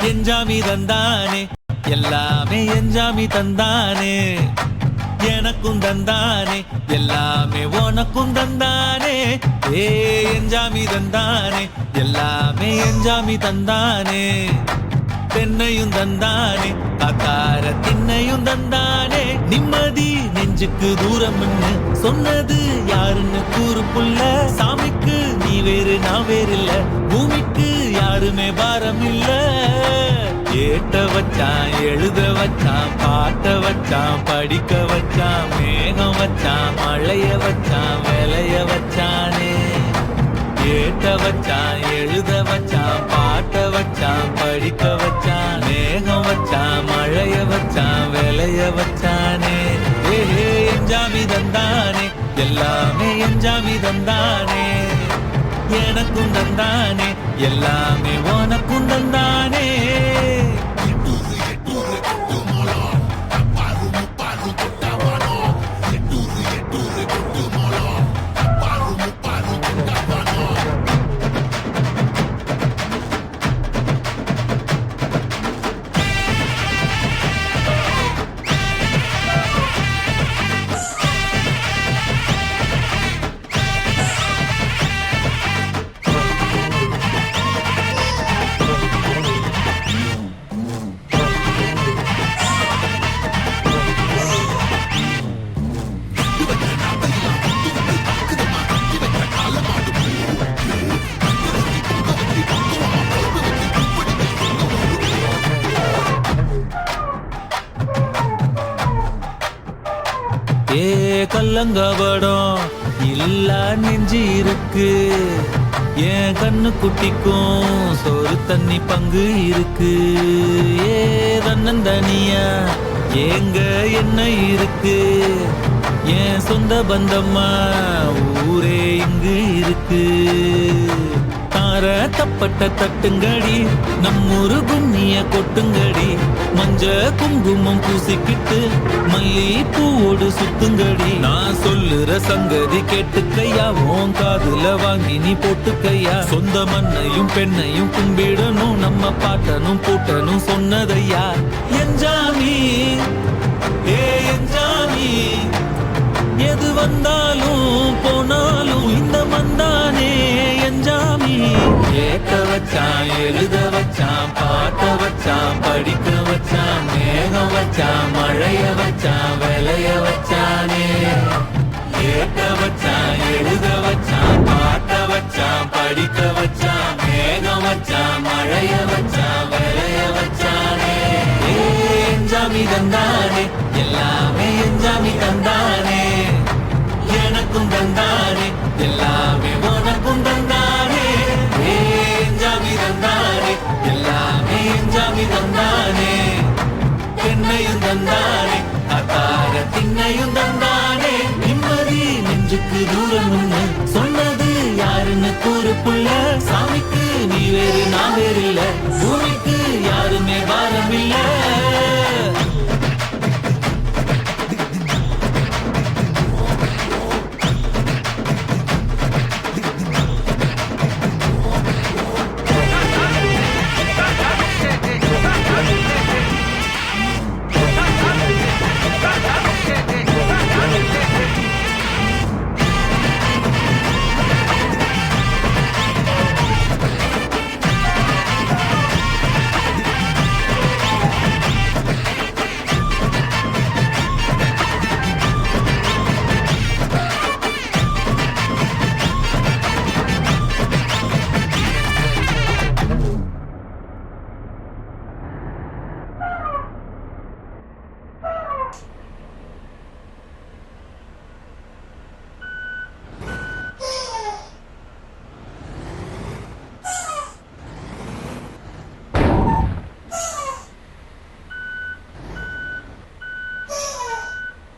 எஞ்சாமி தந்தானே எல்லாமே எஞ்சாமி தந்தானே எனக்கும் தந்தானே எல்லாமே உனக்கும் தந்தானே ஏ எஞ்சாமி தந்தானே எல்லாமே எஞ்சாமி தந்தானே தென்னையும் தந்தானே காத்தார திண்ணையும் தந்தானே நிம்மதி நெஞ்சுக்கு தூரம்னு சொன்னது யாருன்னு கூறு புள்ள சாமிக்கு நீ வேறு நான் வேறு இல்ல பூமிக்கு யாருமே பாரம் இல்ல ஏட்ட வச்சான் எழுத வச்சான் பாட்ட வச்சான் படிக்க வச்சான் மேகம் வச்சான் மழைய வச்சான் விளைய வச்சானே ஏட்ட வச்சான் எழுத வச்சான் பாட்ட வச்சான் படிக்க வச்சான் மேகம் வச்சான் மழைய வச்சான் விளைய வச்சானே ஏ எஞ்சாமி தந்தானே எல்லாமே எஞ்சாமி தந்தானே எனக்கும் தந்தானே எல்லாமே உனக்கும் தந்தானே ஏ கல்லங்கபடம் இல்ல நெஞ்சு இருக்கு என் கண்ணு குட்டிக்கும் சோறு தண்ணி பங்கு இருக்கு ஏ தன்னந்தனியா ஏங்க என்ன இருக்கு என் சொந்த பந்தம்மா ஊரே இங்கு இருக்கு தார தப்பட்ட தட்டுங்கடி நம்மூரு கும்மிய கொட்டுங்கடி மஞ்ச குங்குமம் பூசிக்கிட்டு மல்லி பூவோடு சுத்துங்கடி நான் சொல்லுற சங்கதி கேட்டுக்கையா உன் காதுல வாங்கி நீ போட்டுக்கையா சொந்த மண்ணையும் பெண்ணையும் கும்பிடணும் நம்ம பாட்டனும் பூட்டனும் சொன்னதையா எஞ்சாமி ஏ எஞ்சாமி எது வந்தாலும் போனாலும் இந்த மந்தானே எஞ்சாமி ஏக்க வச்சான் எழுத வச்சான் பாட்ட வச்சான் படிக்க வச்சான் மேகம் வச்சான் மழைய வச்சான் விளைய வச்சானே ஏக்க வச்சான் எழுத வச்சான் பாட்ட வச்சான் படிக்க வச்சான் மேகம் வச்சான் மழைய வச்சான் விளைய வச்சானே எஞ்சாமி தந்தானே எல்லாமே எஞ்சாமி தந்தானே எனக்கும் தந்தானே எல்லாமே உனக்கும் தந்தானே எஞ்சாமி தந்தானே எல்லாமே எஞ்சாமி தந்தானே தென்னையும் தந்தானே காத்தார திண்ணையும் தந்தானே நிம்மதி நெஞ்சுக்கு தூரம்னு சொன்னது யாருன்னு கூறு புள்ள சாமிக்கு நீ வேறு நான் வேறு இல்ல பூமிக்கு யாருமே பாரம் இல்ல